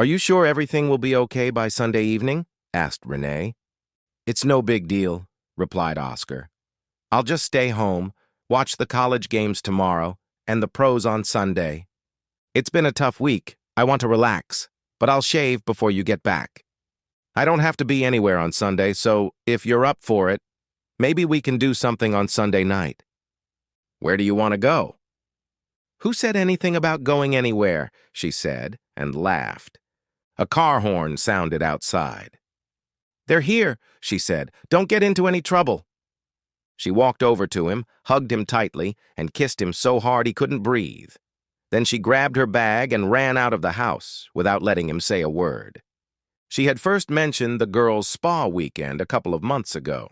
Are you sure everything will be okay by Sunday evening? Asked Renee. It's no big deal, replied Oscar. I'll just stay home, watch the college games tomorrow, and the pros on Sunday. It's been a tough week. I want to relax, but I'll shave before you get back. I don't have to be anywhere on Sunday, so if you're up for it, maybe we can do something on Sunday night. Where do you want to go? Who said anything about going anywhere? She said, and laughed. A car horn sounded outside. They're here, she said. Don't get into any trouble. She walked over to him, hugged him tightly, and kissed him so hard he couldn't breathe. Then she grabbed her bag and ran out of the house without letting him say a word. She had first mentioned the girls' spa weekend a couple of months ago.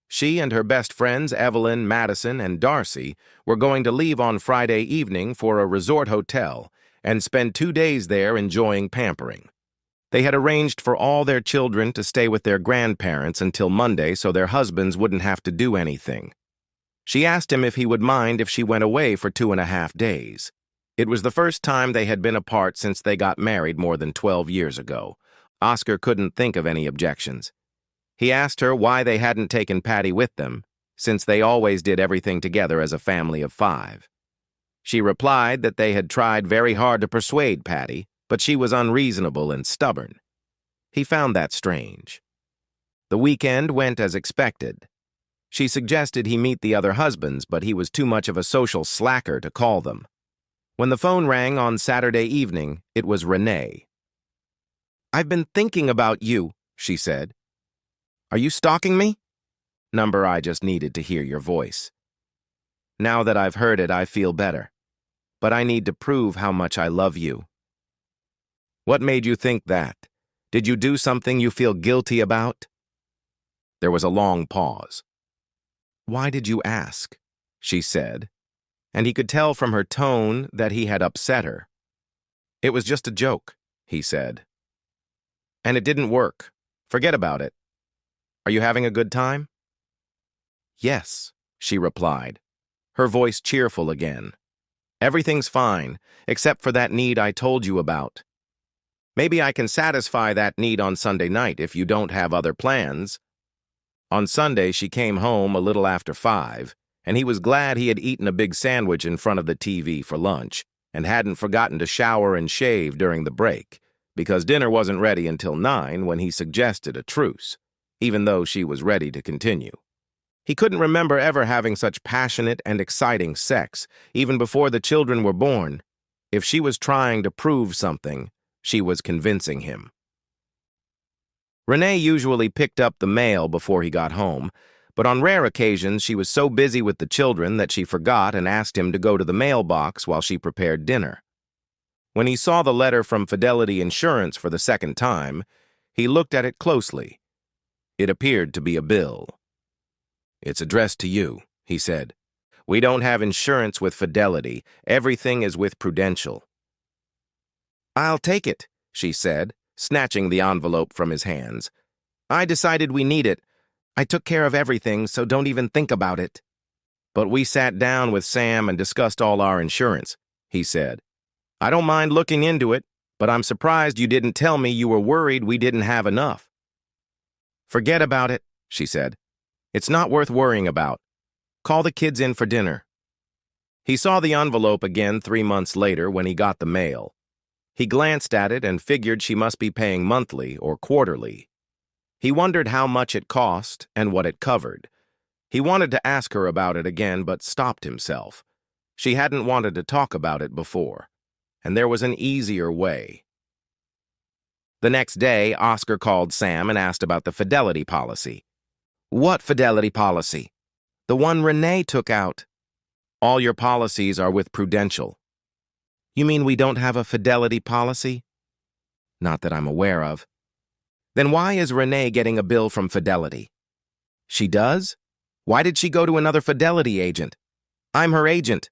She and her best friends, Evelyn, Madison, and Darcy, were going to leave on Friday evening for a resort hotel and spend 2 days there enjoying pampering. They had arranged for all their children to stay with their grandparents until Monday so their husbands wouldn't have to do anything. She asked him if he would mind if she went away for 2.5 days. It was the first time they had been apart since they got married more than 12 years ago. Oscar couldn't think of any objections. He asked her why they hadn't taken Patty with them, since they always did everything together as a family of 5. She replied that they had tried very hard to persuade Patty, but she was unreasonable and stubborn. He found that strange. The weekend went as expected. She suggested he meet the other husbands, but he was too much of a social slacker to call them. When the phone rang on Saturday evening, it was Renee. I've been thinking about you, she said. Are you stalking me? Number, I just needed to hear your voice. Now that I've heard it, I feel better. But I need to prove how much I love you. What made you think that? Did you do something you feel guilty about? There was a long pause. Why did you ask? She said, and he could tell from her tone that he had upset her. It was just a joke, he said. And it didn't work. Forget about it. Are you having a good time? Yes, she replied, her voice cheerful again. Everything's fine, except for that need I told you about. Maybe I can satisfy that need on Sunday night if you don't have other plans. On Sunday, she came home a little after 5, and he was glad he had eaten a big sandwich in front of the TV for lunch and hadn't forgotten to shower and shave during the break, because dinner wasn't ready until 9 when he suggested a truce, even though she was ready to continue. He couldn't remember ever having such passionate and exciting sex, even before the children were born. If she was trying to prove something, she was convincing him. Renee usually picked up the mail before he got home, but on rare occasions she was so busy with the children that she forgot and asked him to go to the mailbox while she prepared dinner. When he saw the letter from Fidelity Insurance for the second time, he looked at it closely. It appeared to be a bill. It's addressed to you, he said. We don't have insurance with Fidelity. Everything is with Prudential. I'll take it, she said, snatching the envelope from his hands. I decided we need it. I took care of everything, so don't even think about it. But we sat down with Sam and discussed all our insurance, he said. I don't mind looking into it, but I'm surprised you didn't tell me you were worried we didn't have enough. Forget about it, she said. It's not worth worrying about. Call the kids in for dinner. He saw the envelope again 3 months later when he got the mail. He glanced at it and figured she must be paying monthly or quarterly. He wondered how much it cost and what it covered. He wanted to ask her about it again, but stopped himself. She hadn't wanted to talk about it before, and there was an easier way. The next day, Oscar called Sam and asked about the Fidelity policy. What Fidelity policy? The one Renee took out. All your policies are with Prudential. You mean we don't have a Fidelity policy? Not that I'm aware of. Then why is Renee getting a bill from Fidelity? She does? Why did she go to another Fidelity agent? I'm her agent.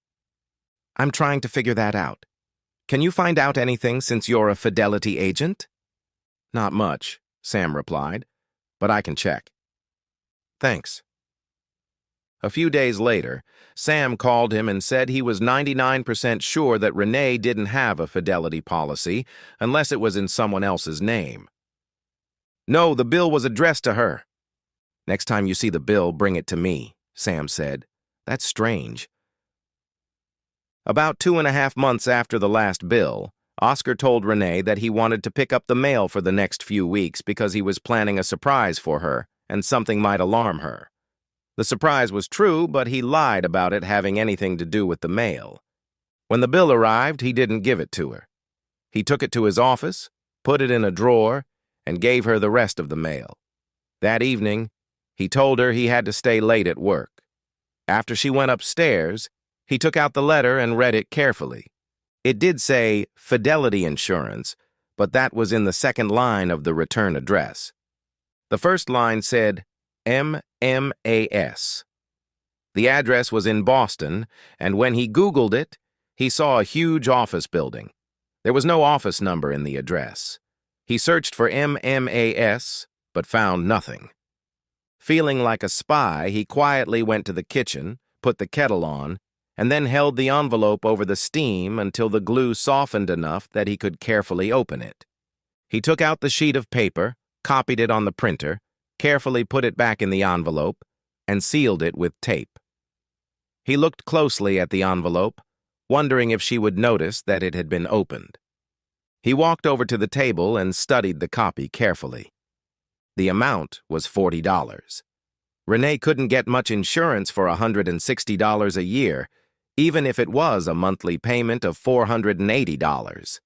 I'm trying to figure that out. Can you find out anything since you're a Fidelity agent? Not much, Sam replied, but I can check. Thanks. A few days later, Sam called him and said he was 99% sure that Renee didn't have a fidelity policy unless it was in someone else's name. No, the bill was addressed to her. Next time you see the bill, bring it to me, Sam said. That's strange. About 2.5 months after the last bill, Oscar told Renee that he wanted to pick up the mail for the next few weeks because he was planning a surprise for her and something might alarm her. The surprise was true, but he lied about it having anything to do with the mail. When the bill arrived, he didn't give it to her. He took it to his office, put it in a drawer, and gave her the rest of the mail. That evening, he told her he had to stay late at work. After she went upstairs, he took out the letter and read it carefully. It did say Fidelity Insurance, but that was in the second line of the return address. The first line said MMAS. The address was in Boston, and when he Googled it, he saw a huge office building. There was no office number in the address. He searched for MMAS, but found nothing. Feeling like a spy, he quietly went to the kitchen, put the kettle on, and then held the envelope over the steam until the glue softened enough that he could carefully open it. He took out the sheet of paper, copied it on the printer, carefully put it back in the envelope, and sealed it with tape. He looked closely at the envelope, wondering if she would notice that it had been opened. He walked over to the table and studied the copy carefully. The amount was $40. Renee couldn't get much insurance for $160 a year, even if it was a monthly payment of $480.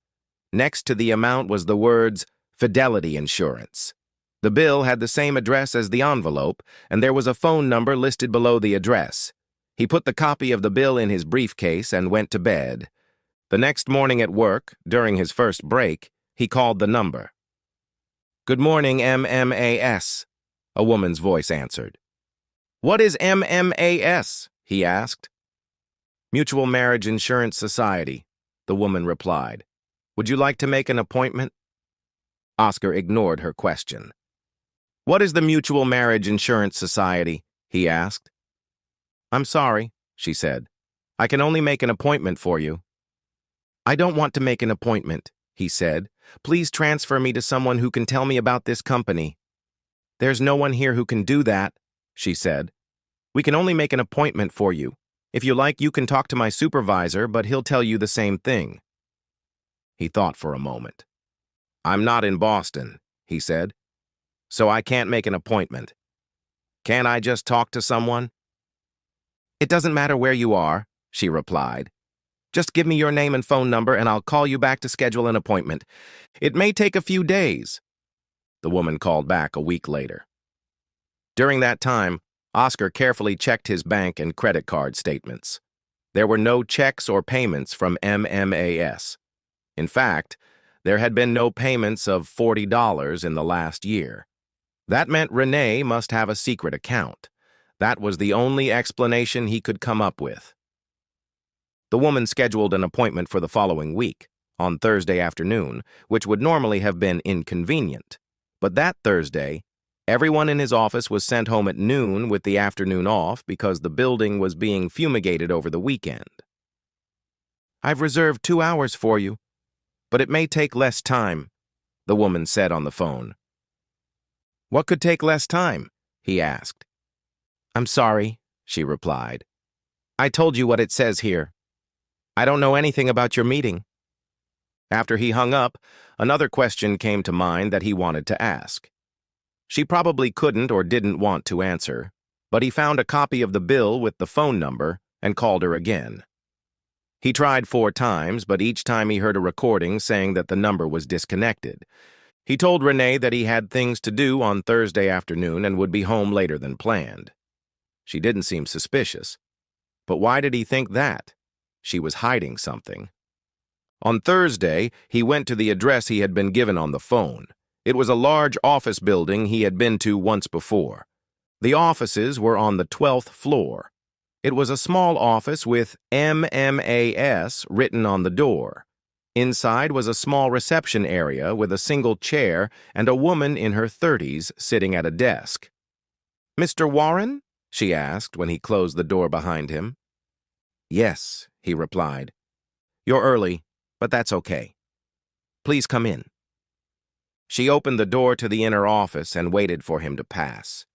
Next to the amount was the words Fidelity Insurance. The bill had the same address as the envelope, and there was a phone number listed below the address. He put the copy of the bill in his briefcase and went to bed. The next morning at work, during his first break, he called the number. "Good morning, MMAS," a woman's voice answered. "What is MMAS?" he asked. "Mutual Marriage Insurance Society," the woman replied. "Would you like to make an appointment?" Oscar ignored her question. "What is the Mutual Marriage Insurance Society?" he asked. "I'm sorry," she said. "I can only make an appointment for you." "I don't want to make an appointment," he said. "Please transfer me to someone who can tell me about this company." "There's no one here who can do that," she said. "We can only make an appointment for you. If you like, you can talk to my supervisor, but he'll tell you the same thing." He thought for a moment. "I'm not in Boston," he said, "so I can't make an appointment. Can't I just talk to someone?" "It doesn't matter where you are," she replied. "Just give me your name and phone number and I'll call you back to schedule an appointment. It may take a few days." The woman called back a week later. During that time, Oscar carefully checked his bank and credit card statements. There were no checks or payments from MMAS. In fact, there had been no payments of $40 in the last year. That meant Renee must have a secret account. That was the only explanation he could come up with. The woman scheduled an appointment for the following week, on Thursday afternoon, which would normally have been inconvenient. But that Thursday, everyone in his office was sent home at noon with the afternoon off because the building was being fumigated over the weekend. "I've reserved 2 hours for you, but it may take less time," the woman said on the phone. "What could take less time?" he asked. "I'm sorry," she replied. "I told you what it says here. I don't know anything about your meeting." After he hung up, another question came to mind that he wanted to ask. She probably couldn't or didn't want to answer, but he found a copy of the bill with the phone number and called her again. He tried 4 times, but each time he heard a recording saying that the number was disconnected. He told Renee that he had things to do on Thursday afternoon and would be home later than planned. She didn't seem suspicious. But why did he think that? She was hiding something. On Thursday, he went to the address he had been given on the phone. It was a large office building he had been to once before. The offices were on the 12th floor. It was a small office with MMAS written on the door. Inside was a small reception area with a single chair and a woman in her 30s sitting at a desk. "Mr. Warren?" she asked when he closed the door behind him. Yes, he replied. You're early, but that's okay. Please come in. She opened the door to the inner office and waited for him to pass.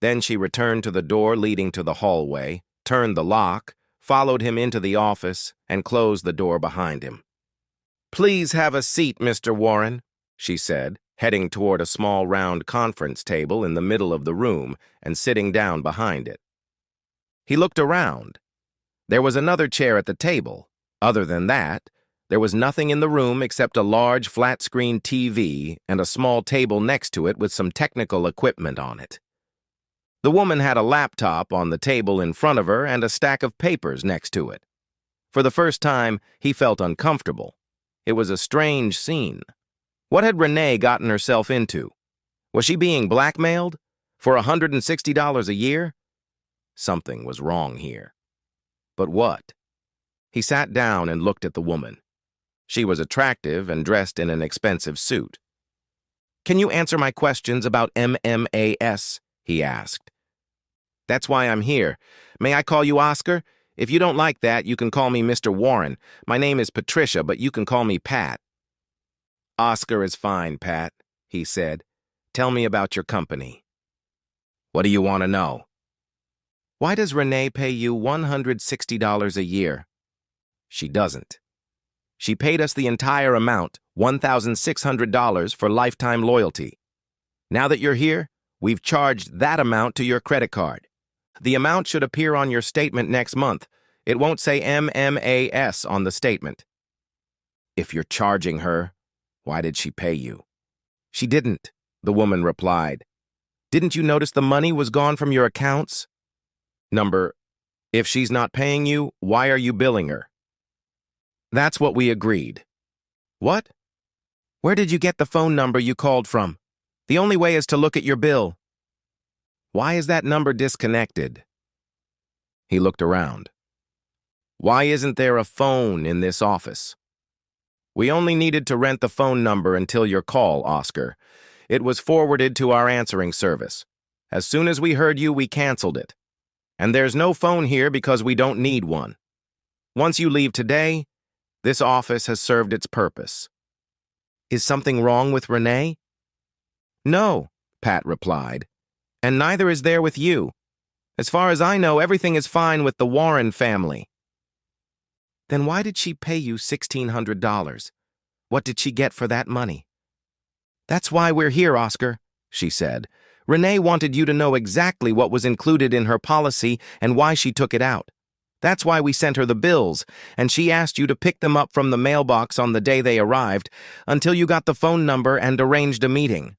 Then she returned to the door leading to the hallway, turned the lock, followed him into the office, and closed the door behind him. Please have a seat, Mr. Warren, she said, heading toward a small round conference table in the middle of the room and sitting down behind it. He looked around. There was another chair at the table. Other than that, there was nothing in the room except a large flat-screen TV and a small table next to it with some technical equipment on it. The woman had a laptop on the table in front of her and a stack of papers next to it. For the first time, he felt uncomfortable. It was a strange scene. What had Renee gotten herself into? Was she being blackmailed? For $160 a year? Something was wrong here. But what? He sat down and looked at the woman. She was attractive and dressed in an expensive suit. Can you answer my questions about MMAS? He asked. That's why I'm here. May I call you Oscar? If you don't like that, you can call me Mr. Warren. My name is Patricia, but you can call me Pat. Oscar is fine, Pat, he said. Tell me about your company. What do you want to know? Why does Renee pay you $160 a year? She doesn't. She paid us the entire amount, $1,600 for lifetime loyalty. Now that you're here, we've charged that amount to your credit card. The amount should appear on your statement next month. It won't say MMAS on the statement. If you're charging her, why did she pay you? She didn't, the woman replied. Didn't you notice the money was gone from your accounts? Number, if she's not paying you, why are you billing her? That's what we agreed. What? Where did you get the phone number you called from? The only way is to look at your bill. Why is that number disconnected? He looked around. Why isn't there a phone in this office? We only needed to rent the phone number until your call, Oscar. It was forwarded to our answering service. As soon as we heard you, we canceled it. And there's no phone here because we don't need one. Once you leave today, this office has served its purpose. Is something wrong with Renee? No, Pat replied. And neither is there with you. As far as I know, everything is fine with the Warren family. Then why did she pay you $1,600? What did she get for that money? That's why we're here, Oscar, she said. Renee wanted you to know exactly what was included in her policy and why she took it out. That's why we sent her the bills, and she asked you to pick them up from the mailbox on the day they arrived until you got the phone number and arranged a meeting.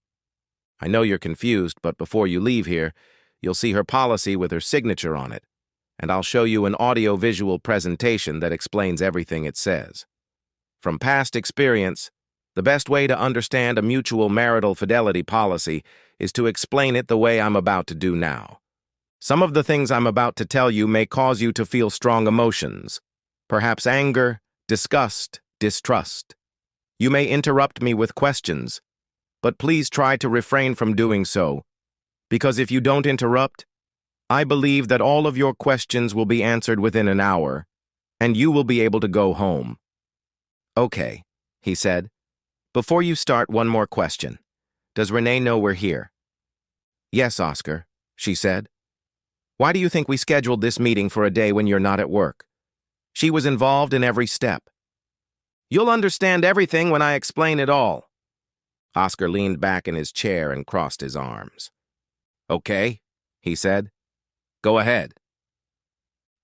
I know you're confused, but before you leave here, you'll see her policy with her signature on it, and I'll show you an audio-visual presentation that explains everything it says. From past experience, the best way to understand a mutual marital fidelity policy is to explain it the way I'm about to do now. Some of the things I'm about to tell you may cause you to feel strong emotions, perhaps anger, disgust, distrust. You may interrupt me with questions, but please try to refrain from doing so, because if you don't interrupt, I believe that all of your questions will be answered within an hour, and you will be able to go home. Okay, he said. Before you start, one more question. Does Renee know we're here? Yes, Oscar, she said. Why do you think we scheduled this meeting for a day when you're not at work? She was involved in every step. You'll understand everything when I explain it all. Oscar leaned back in his chair and crossed his arms. Okay, he said. Go ahead.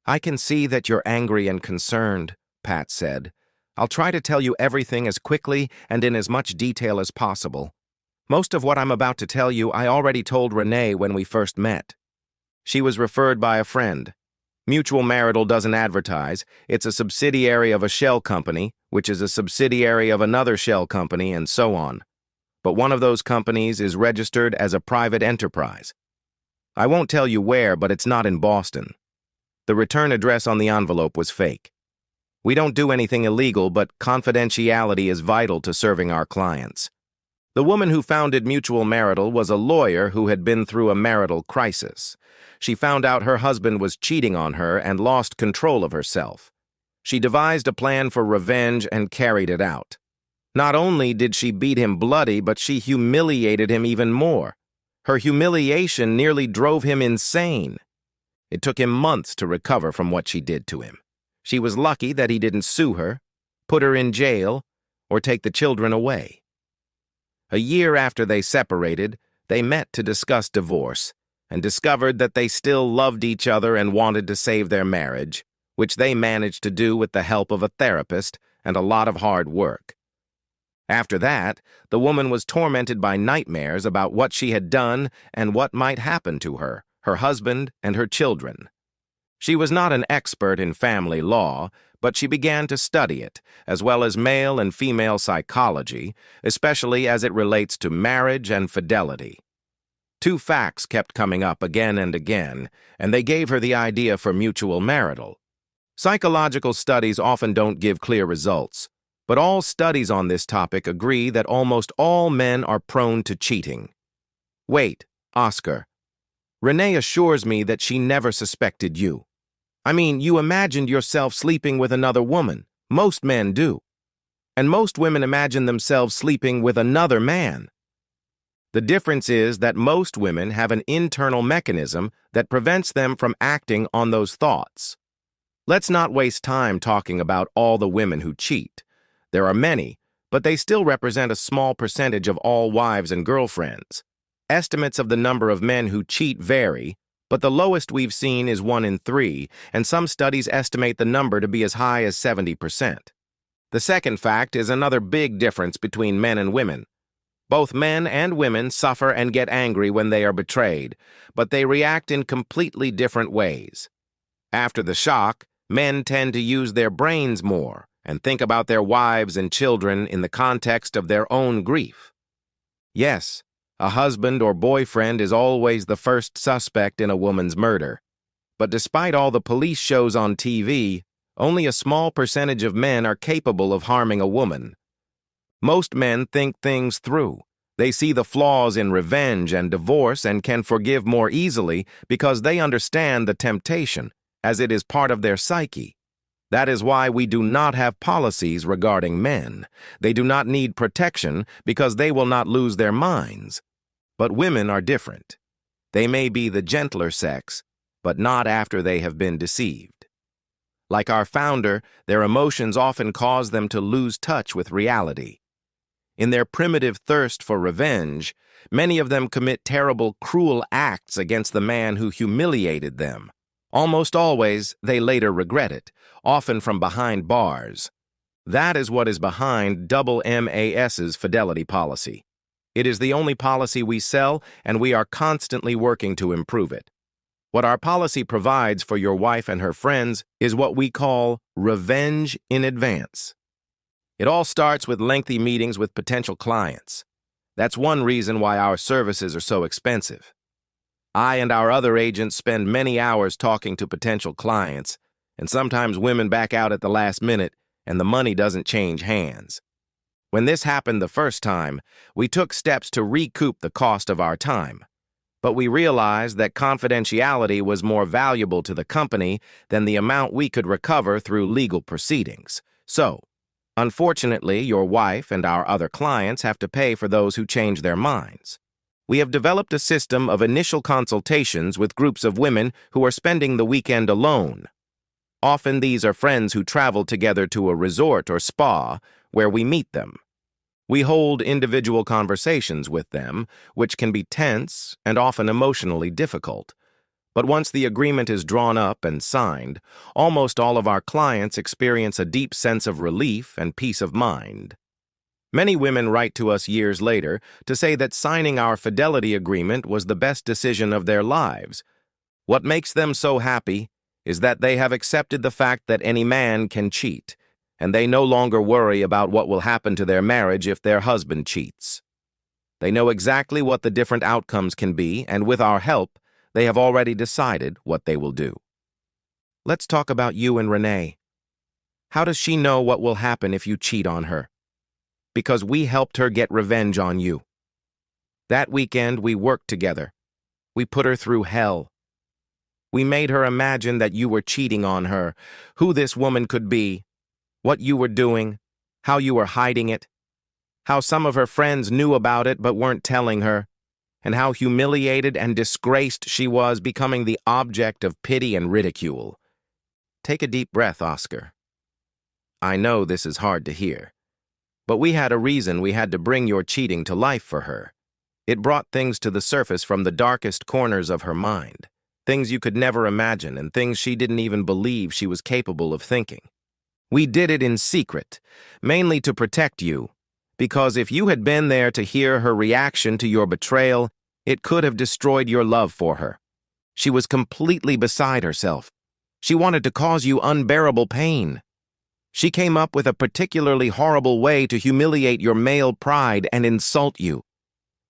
I can see that you're angry and concerned, Pat said. I'll try to tell you everything as quickly and in as much detail as possible. Most of what I'm about to tell you I already told Renee when we first met. She was referred by a friend. Mutual Marital doesn't advertise. It's a subsidiary of a shell company, which is a subsidiary of another shell company, and so on. But one of those companies is registered as a private enterprise. I won't tell you where, but it's not in Boston. The return address on the envelope was fake. We don't do anything illegal, but confidentiality is vital to serving our clients. The woman who founded Mutual Marital was a lawyer who had been through a marital crisis. She found out her husband was cheating on her and lost control of herself. She devised a plan for revenge and carried it out. Not only did she beat him bloody, but she humiliated him even more. Her humiliation nearly drove him insane. It took him months to recover from what she did to him. She was lucky that he didn't sue her, put her in jail, or take the children away. A year after they separated, they met to discuss divorce and discovered that they still loved each other and wanted to save their marriage, which they managed to do with the help of a therapist and a lot of hard work. After that, the woman was tormented by nightmares about what she had done and what might happen to her, her husband, and her children. She was not an expert in family law, but she began to study it, as well as male and female psychology, especially as it relates to marriage and fidelity. Two facts kept coming up again and again, and they gave her the idea for Mutual Marital. Psychological studies often don't give clear results, but all studies on this topic agree that almost all men are prone to cheating. Wait, Oscar. Renee assures me that she never suspected you. I mean, you imagined yourself sleeping with another woman. Most men do. And most women imagine themselves sleeping with another man. The difference is that most women have an internal mechanism that prevents them from acting on those thoughts. Let's not waste time talking about all the women who cheat. There are many, but they still represent a small percentage of all wives and girlfriends. Estimates of the number of men who cheat vary, but the lowest we've seen is 1 in 3, and some studies estimate the number to be as high as 70%. The second fact is another big difference between men and women. Both men and women suffer and get angry when they are betrayed, but they react in completely different ways. After the shock, men tend to use their brains more and think about their wives and children in the context of their own grief. Yes, a husband or boyfriend is always the first suspect in a woman's murder. But despite all the police shows on TV, only a small percentage of men are capable of harming a woman. Most men think things through. They see the flaws in revenge and divorce and can forgive more easily because they understand the temptation, as it is part of their psyche. That is why we do not have policies regarding men. They do not need protection because they will not lose their minds. But women are different. They may be the gentler sex, but not after they have been deceived. Like our founder, their emotions often cause them to lose touch with reality. In their primitive thirst for revenge, many of them commit terrible, cruel acts against the man who humiliated them. Almost always, they later regret it, often from behind bars. That is what is behind MAS's fidelity policy. It is the only policy we sell, and we are constantly working to improve it. What our policy provides for your wife and her friends is what we call revenge in advance. It all starts with lengthy meetings with potential clients. That's one reason why our services are so expensive. I and our other agents spend many hours talking to potential clients, and sometimes women back out at the last minute and the money doesn't change hands. When this happened the first time, we took steps to recoup the cost of our time. But we realized that confidentiality was more valuable to the company than the amount we could recover through legal proceedings. So, unfortunately, your wife and our other clients have to pay for those who change their minds. We have developed a system of initial consultations with groups of women who are spending the weekend alone. Often these are friends who travel together to a resort or spa where we meet them. We hold individual conversations with them, which can be tense and often emotionally difficult. But once the agreement is drawn up and signed, almost all of our clients experience a deep sense of relief and peace of mind. Many women write to us years later to say that signing our fidelity agreement was the best decision of their lives. What makes them so happy is that they have accepted the fact that any man can cheat, and they no longer worry about what will happen to their marriage if their husband cheats. They know exactly what the different outcomes can be, and with our help, they have already decided what they will do. Let's talk about you and Renee. How does she know what will happen if you cheat on her? because we helped her get revenge on you. That weekend, we worked together. We put her through hell. We made her imagine that you were cheating on her, who this woman could be, what you were doing, how you were hiding it, how some of her friends knew about it but weren't telling her, and how humiliated and disgraced she was, becoming the object of pity and ridicule. Take a deep breath, Oscar. I know this is hard to hear, but we had a reason we had to bring your cheating to life for her. It brought things to the surface from the darkest corners of her mind, things you could never imagine and things she didn't even believe she was capable of thinking. We did it in secret, mainly to protect you, because if you had been there to hear her reaction to your betrayal, it could have destroyed your love for her. She was completely beside herself. She wanted to cause you unbearable pain. She came up with a particularly horrible way to humiliate your male pride and insult you.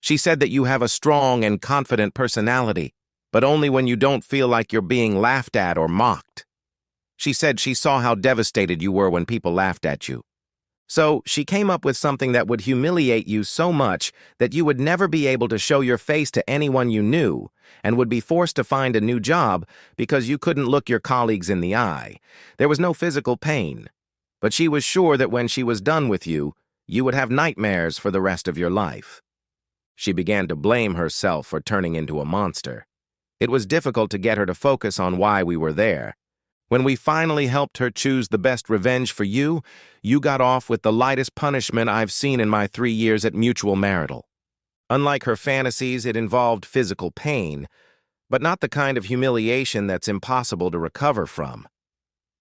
She said that you have a strong and confident personality, but only when you don't feel like you're being laughed at or mocked. She said she saw how devastated you were when people laughed at you. So she came up with something that would humiliate you so much that you would never be able to show your face to anyone you knew and would be forced to find a new job because you couldn't look your colleagues in the eye. There was no physical pain, but she was sure that when she was done with you, you would have nightmares for the rest of your life. She began to blame herself for turning into a monster. It was difficult to get her to focus on why we were there. When we finally helped her choose the best revenge for you, you got off with the lightest punishment I've seen in my 3 years at Mutual Marital. Unlike her fantasies, it involved physical pain, but not the kind of humiliation that's impossible to recover from.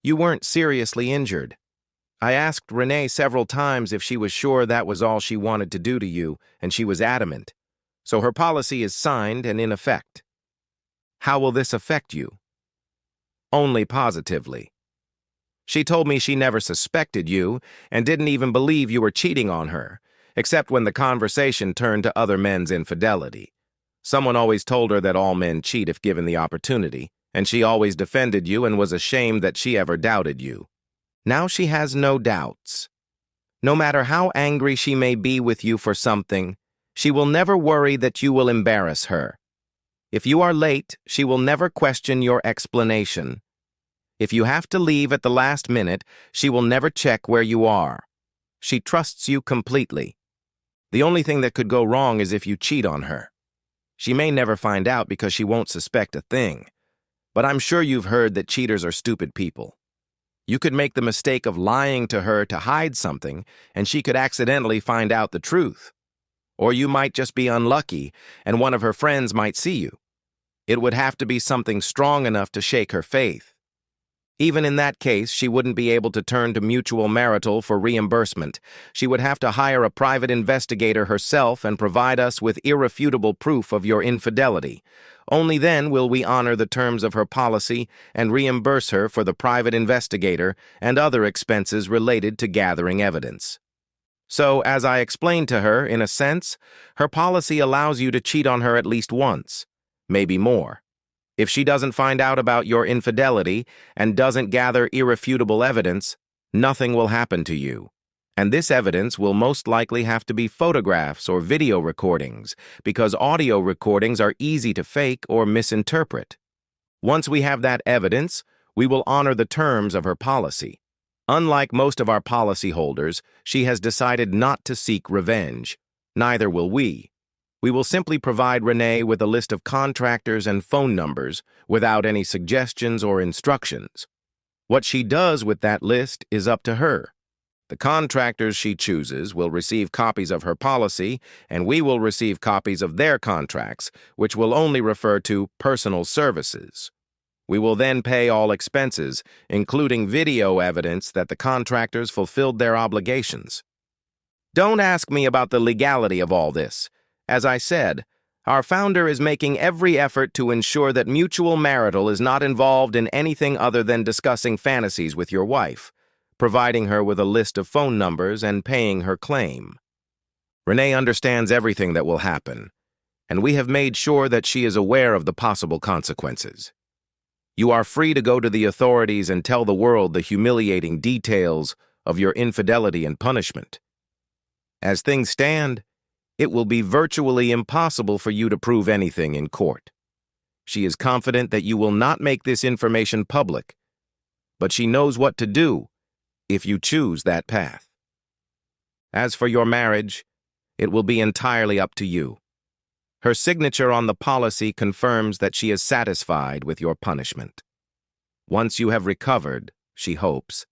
You weren't seriously injured. I asked Renee several times if she was sure that was all she wanted to do to you, and she was adamant. So her policy is signed and in effect. How will this affect you? Only positively. She told me she never suspected you and didn't even believe you were cheating on her, except when the conversation turned to other men's infidelity. Someone always told her that all men cheat if given the opportunity, and she always defended you and was ashamed that she ever doubted you. Now she has no doubts. No matter how angry she may be with you for something, she will never worry that you will embarrass her. If you are late, she will never question your explanation. If you have to leave at the last minute, she will never check where you are. She trusts you completely. The only thing that could go wrong is if you cheat on her. She may never find out because she won't suspect a thing. But I'm sure you've heard that cheaters are stupid people. You could make the mistake of lying to her to hide something, and she could accidentally find out the truth. Or you might just be unlucky, and one of her friends might see you. It would have to be something strong enough to shake her faith. Even in that case, she wouldn't be able to turn to Mutual Marital for reimbursement. She would have to hire a private investigator herself and provide us with irrefutable proof of your infidelity. Only then will we honor the terms of her policy and reimburse her for the private investigator and other expenses related to gathering evidence. So, as I explained to her, in a sense, her policy allows you to cheat on her at least once, maybe more. If she doesn't find out about your infidelity and doesn't gather irrefutable evidence, nothing will happen to you. And this evidence will most likely have to be photographs or video recordings, because audio recordings are easy to fake or misinterpret. Once we have that evidence, we will honor the terms of her policy. Unlike most of our policyholders, she has decided not to seek revenge. Neither will we. We will simply provide Renee with a list of contractors and phone numbers without any suggestions or instructions. What she does with that list is up to her. The contractors she chooses will receive copies of her policy, and we will receive copies of their contracts, which will only refer to personal services. We will then pay all expenses, including video evidence that the contractors fulfilled their obligations. Don't ask me about the legality of all this. As I said, our founder is making every effort to ensure that Mutual Marital is not involved in anything other than discussing fantasies with your wife, providing her with a list of phone numbers and paying her claim. Renee understands everything that will happen, and we have made sure that she is aware of the possible consequences. You are free to go to the authorities and tell the world the humiliating details of your infidelity and punishment. As things stand, it will be virtually impossible for you to prove anything in court. She is confident that you will not make this information public, but she knows what to do if you choose that path. As for your marriage, it will be entirely up to you. Her signature on the policy confirms that she is satisfied with your punishment. Once you have recovered, she hopes,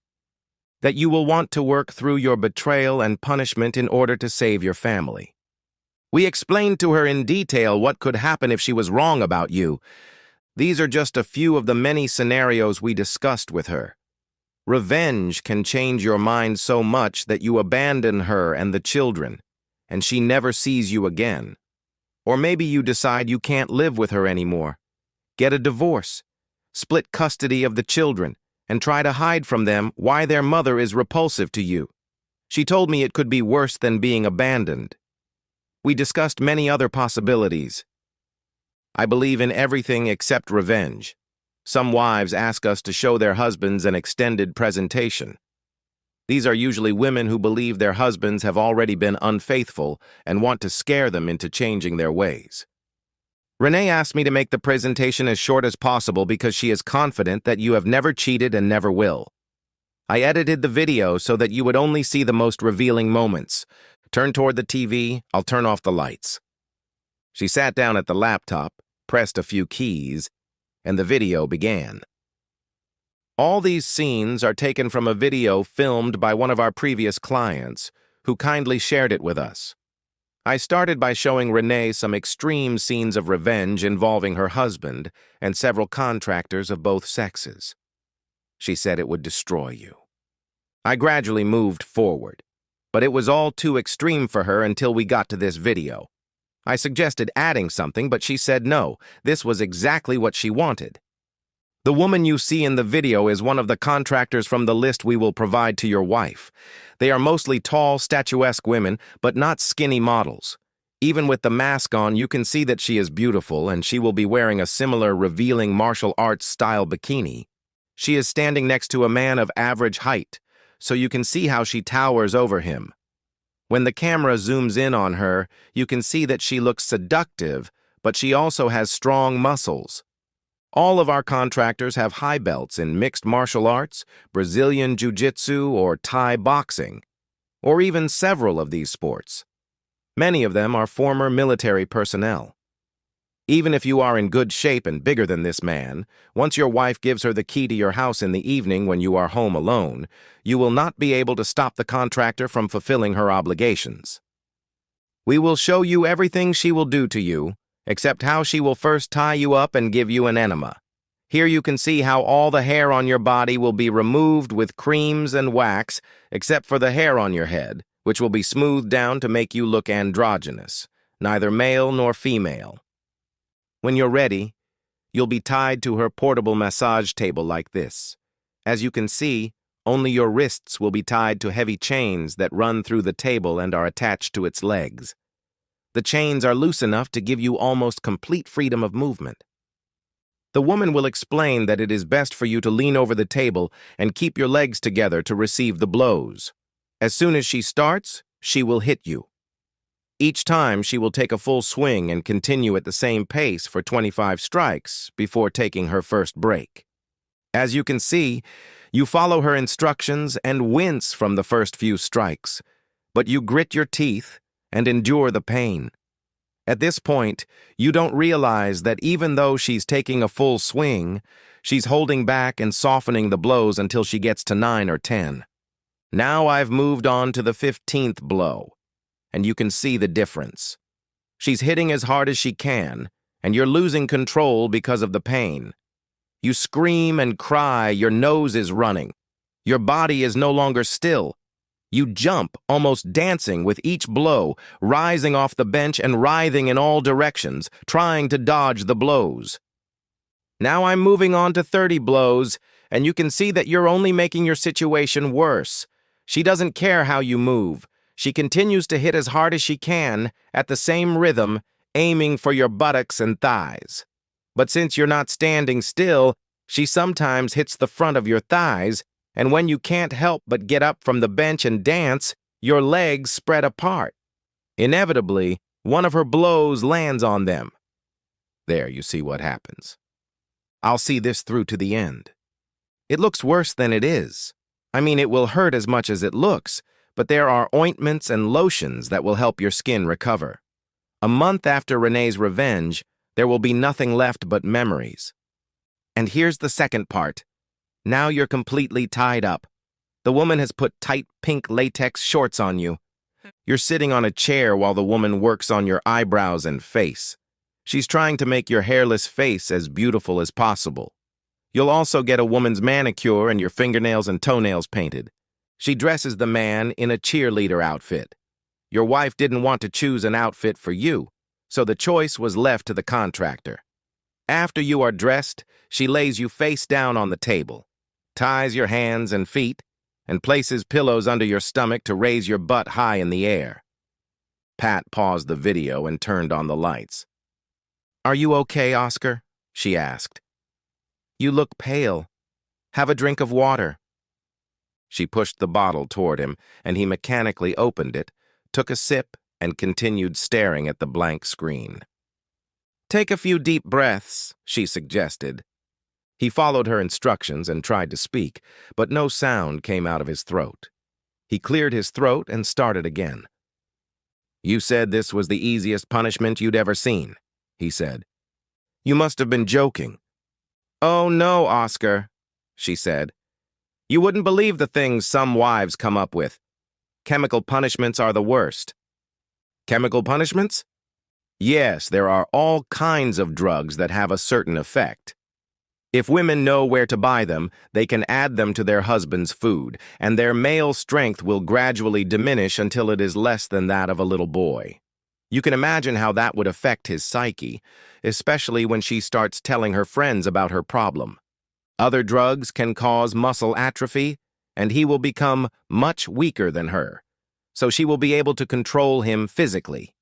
that you will want to work through your betrayal and punishment in order to save your family. We explained to her in detail what could happen if she was wrong about you. These are just a few of the many scenarios we discussed with her. Revenge can change your mind so much that you abandon her and the children, and she never sees you again. Or maybe you decide you can't live with her anymore. Get a divorce, split custody of the children, and try to hide from them why their mother is repulsive to you. She told me it could be worse than being abandoned. We discussed many other possibilities. I believe in everything except revenge. Some wives ask us to show their husbands an extended presentation. These are usually women who believe their husbands have already been unfaithful and want to scare them into changing their ways. Renee asked me to make the presentation as short as possible because she is confident that you have never cheated and never will. I edited the video so that you would only see the most revealing moments. Turn toward the TV, I'll turn off the lights. She sat down at the laptop, pressed a few keys, and the video began. All these scenes are taken from a video filmed by one of our previous clients, who kindly shared it with us. I started by showing Renee some extreme scenes of revenge involving her husband and several contractors of both sexes. She said it would destroy you. I gradually moved forward, but it was all too extreme for her until we got to this video. I suggested adding something, but she said no, this was exactly what she wanted. The woman you see in the video is one of the contractors from the list we will provide to your wife. They are mostly tall, statuesque women, but not skinny models. Even with the mask on, you can see that she is beautiful, and she will be wearing a similar revealing martial arts-style bikini. She is standing next to a man of average height, so you can see how she towers over him. When the camera zooms in on her, you can see that she looks seductive, but she also has strong muscles. All of our contractors have high belts in mixed martial arts, Brazilian jiu-jitsu, or Thai boxing, or even several of these sports. Many of them are former military personnel. Even if you are in good shape and bigger than this man, once your wife gives her the key to your house in the evening when you are home alone, you will not be able to stop the contractor from fulfilling her obligations. We will show you everything she will do to you, except how she will first tie you up and give you an enema. Here you can see how all the hair on your body will be removed with creams and wax, except for the hair on your head, which will be smoothed down to make you look androgynous, neither male nor female. When you're ready, you'll be tied to her portable massage table like this. As you can see, only your wrists will be tied to heavy chains that run through the table and are attached to its legs. The chains are loose enough to give you almost complete freedom of movement. The woman will explain that it is best for you to lean over the table and keep your legs together to receive the blows. As soon as she starts, she will hit you. Each time, she will take a full swing and continue at the same pace for 25 strikes before taking her first break. As you can see, you follow her instructions and wince from the first few strikes, but you grit your teeth and endure the pain. At this point, you don't realize that even though she's taking a full swing, she's holding back and softening the blows until she gets to 9 or 10. Now I've moved on to the 15th blow, and you can see the difference. She's hitting as hard as she can, and you're losing control because of the pain. You scream and cry, your nose is running. Your body is no longer still. You jump, almost dancing with each blow, rising off the bench and writhing in all directions, trying to dodge the blows. Now I'm moving on to 30 blows, and you can see that you're only making your situation worse. She doesn't care how you move. She continues to hit as hard as she can, at the same rhythm, aiming for your buttocks and thighs. But since you're not standing still, she sometimes hits the front of your thighs, and when you can't help but get up from the bench and dance, Your legs spread apart. Inevitably, one of her blows lands on them. There, you see what happens. I'll see this through to the end. It looks worse than it is. I mean, it will hurt as much as it looks, but there are ointments and lotions that will help your skin recover. A month after Renee's revenge, there will be nothing left but memories. And here's the second part. Now you're completely tied up. The woman has put tight pink latex shorts on you. You're sitting on a chair while the woman works on your eyebrows and face. She's trying to make your hairless face as beautiful as possible. You'll also get a woman's manicure and your fingernails and toenails painted. She dresses the man in a cheerleader outfit. Your wife didn't want to choose an outfit for you, so the choice was left to the contractor. After you are dressed, she lays you face down on the table, ties your hands and feet, and places pillows under your stomach to raise your butt high in the air. Pat paused the video and turned on the lights. "Are you okay, Oscar?" she asked. "You look pale. Have a drink of water." She pushed the bottle toward him, and he mechanically opened it, took a sip, and continued staring at the blank screen. "Take a few deep breaths," she suggested. He followed her instructions and tried to speak, but no sound came out of his throat. He cleared his throat and started again. "You said this was the easiest punishment you'd ever seen," he said. "You must have been joking." "Oh, no, Oscar," she said. "You wouldn't believe the things some wives come up with. Chemical punishments are the worst." "Chemical punishments?" "Yes, there are all kinds of drugs that have a certain effect. If women know where to buy them, they can add them to their husband's food, and their male strength will gradually diminish until it is less than that of a little boy. You can imagine how that would affect his psyche, especially when she starts telling her friends about her problem. Other drugs can cause muscle atrophy, and he will become much weaker than her, so she will be able to control him physically.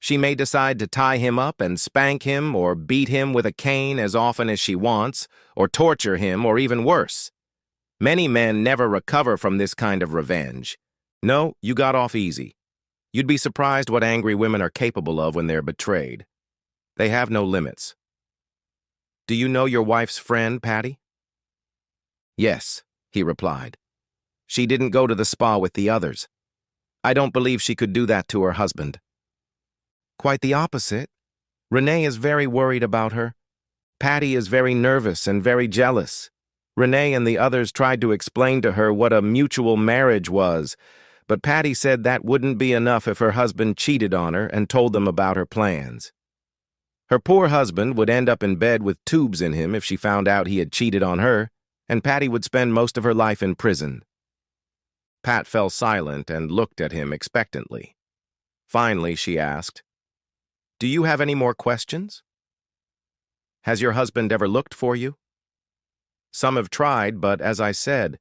She may decide to tie him up and spank him or beat him with a cane as often as she wants, or torture him, or even worse. Many men never recover from this kind of revenge. No, you got off easy. You'd be surprised what angry women are capable of when they're betrayed. They have no limits. Do you know your wife's friend, Patty? Yes, he replied. She didn't go to the spa with the others. I don't believe she could do that to her husband. Quite the opposite. Renee is very worried about her. Patty is very nervous and very jealous. Renee and the others tried to explain to her what a mutual marriage was, but Patty said that wouldn't be enough if her husband cheated on her and told them about her plans. Her poor husband would end up in bed with tubes in him if she found out he had cheated on her, and Patty would spend most of her life in prison. Pat fell silent and looked at him expectantly. Finally, she asked, "Do you have any more questions? Has your husband ever looked for you?" "Some have tried, but as I said,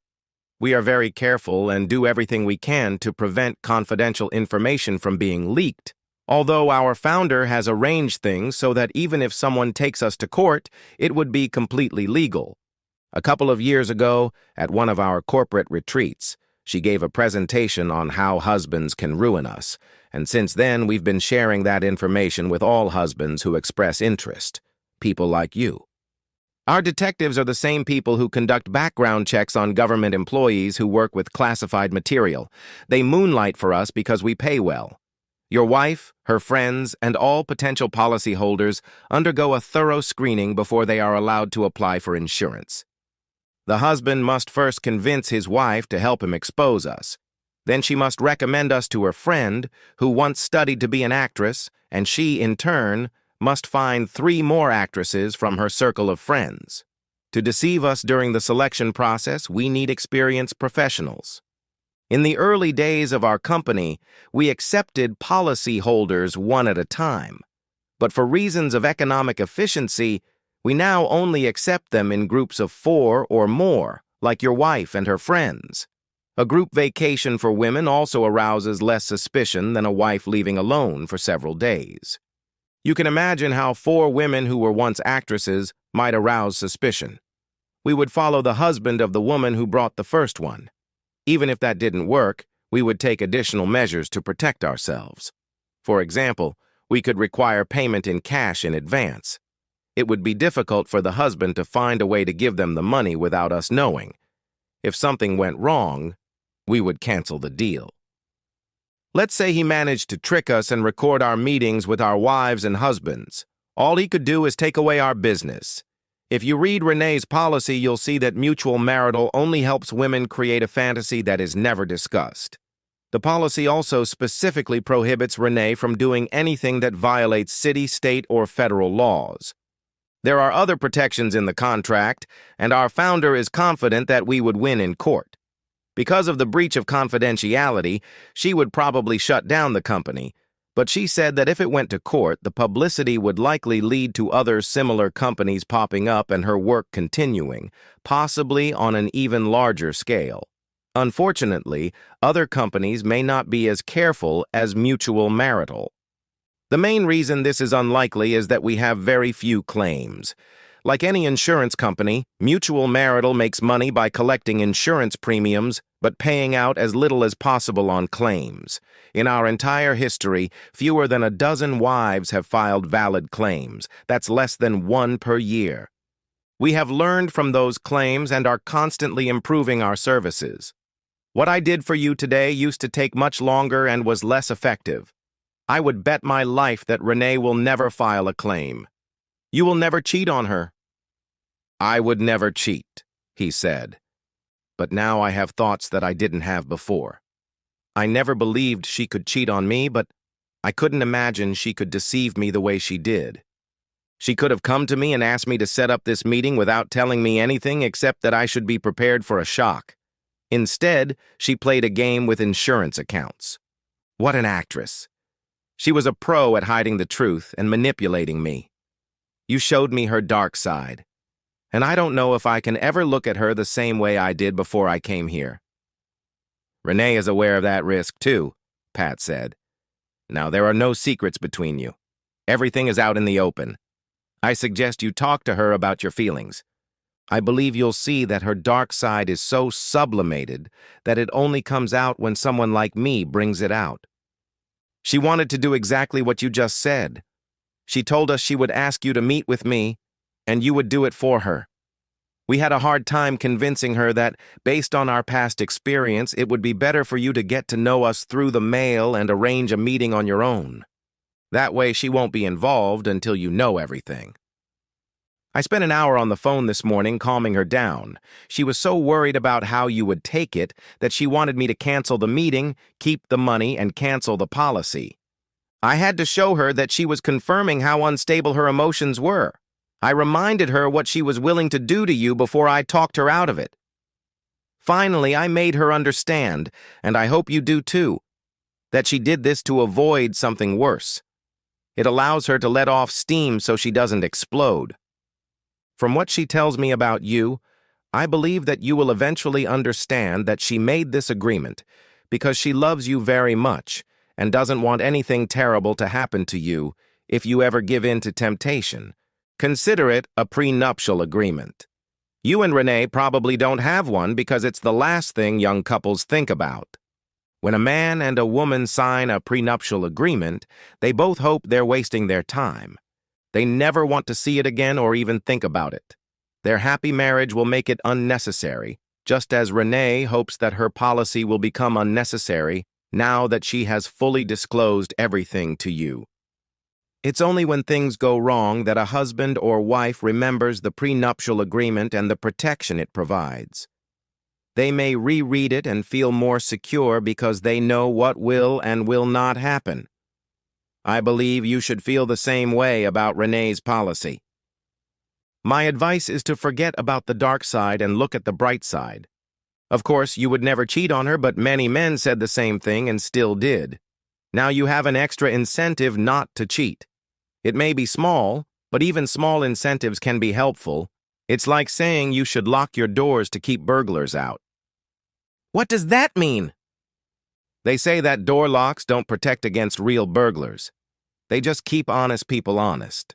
we are very careful and do everything we can to prevent confidential information from being leaked, although our founder has arranged things so that even if someone takes us to court, it would be completely legal. A couple of years ago, at one of our corporate retreats, she gave a presentation on how husbands can ruin us, and since then we've been sharing that information with all husbands who express interest, people like you. Our detectives are the same people who conduct background checks on government employees who work with classified material. They moonlight for us because we pay well. Your wife, her friends, and all potential policyholders undergo a thorough screening before they are allowed to apply for insurance. The husband must first convince his wife to help him expose us. Then she must recommend us to her friend, who once studied to be an actress, and she, in turn, must find 3 more actresses from her circle of friends. To deceive us during the selection process, we need experienced professionals. In the early days of our company, we accepted policyholders one at a time. But for reasons of economic efficiency, we now only accept them in groups of 4 or more, like your wife and her friends. A group vacation for women also arouses less suspicion than a wife leaving alone for several days. You can imagine how 4 women who were once actresses might arouse suspicion. We would follow the husband of the woman who brought the first one. Even if that didn't work, we would take additional measures to protect ourselves. For example, we could require payment in cash in advance. It would be difficult for the husband to find a way to give them the money without us knowing. If something went wrong, we would cancel the deal. Let's say he managed to trick us and record our meetings with our wives and husbands. All he could do is take away our business. If you read Renee's policy, you'll see that mutual marital only helps women create a fantasy that is never discussed. The policy also specifically prohibits Renee from doing anything that violates city, state, or federal laws. There are other protections in the contract, and our founder is confident that we would win in court. Because of the breach of confidentiality, she would probably shut down the company, but she said that if it went to court, the publicity would likely lead to other similar companies popping up and her work continuing, possibly on an even larger scale. Unfortunately, other companies may not be as careful as Mutual Marital. The main reason this is unlikely is that we have very few claims. Like any insurance company, Mutual Marital makes money by collecting insurance premiums but paying out as little as possible on claims. In our entire history, fewer than a dozen wives have filed valid claims. That's less than one per year. We have learned from those claims and are constantly improving our services. What I did for you today used to take much longer and was less effective. I would bet my life that Renee will never file a claim. You will never cheat on her. I would never cheat, he said. But now I have thoughts that I didn't have before. I never believed she could cheat on me, but I couldn't imagine she could deceive me the way she did. She could have come to me and asked me to set up this meeting without telling me anything except that I should be prepared for a shock. Instead, she played a game with insurance accounts. What an actress. She was a pro at hiding the truth and manipulating me. You showed me her dark side, and I don't know if I can ever look at her the same way I did before I came here. Renee is aware of that risk too, Pat said. Now, there are no secrets between you. Everything is out in the open. I suggest you talk to her about your feelings. I believe you'll see that her dark side is so sublimated that it only comes out when someone like me brings it out. She wanted to do exactly what you just said. She told us she would ask you to meet with me, and you would do it for her. We had a hard time convincing her that, based on our past experience, it would be better for you to get to know us through the mail and arrange a meeting on your own. That way she won't be involved until you know everything. I spent an hour on the phone this morning calming her down. She was so worried about how you would take it that she wanted me to cancel the meeting, keep the money, and cancel the policy. I had to show her that she was confirming how unstable her emotions were. I reminded her what she was willing to do to you before I talked her out of it. Finally, I made her understand, and I hope you do too, that she did this to avoid something worse. It allows her to let off steam so she doesn't explode. From what she tells me about you, I believe that you will eventually understand that she made this agreement because she loves you very much and doesn't want anything terrible to happen to you if you ever give in to temptation. Consider it a prenuptial agreement. You and Renee probably don't have one because it's the last thing young couples think about. When a man and a woman sign a prenuptial agreement, they both hope they're wasting their time. They never want to see it again or even think about it. Their happy marriage will make it unnecessary, just as Renee hopes that her policy will become unnecessary now that she has fully disclosed everything to you. It's only when things go wrong that a husband or wife remembers the prenuptial agreement and the protection it provides. They may reread it and feel more secure because they know what will and will not happen. I believe you should feel the same way about Renee's policy. My advice is to forget about the dark side and look at the bright side. Of course, you would never cheat on her, but many men said the same thing and still did. Now you have an extra incentive not to cheat. It may be small, but even small incentives can be helpful. It's like saying you should lock your doors to keep burglars out. What does that mean? They say that door locks don't protect against real burglars. They just keep honest people honest.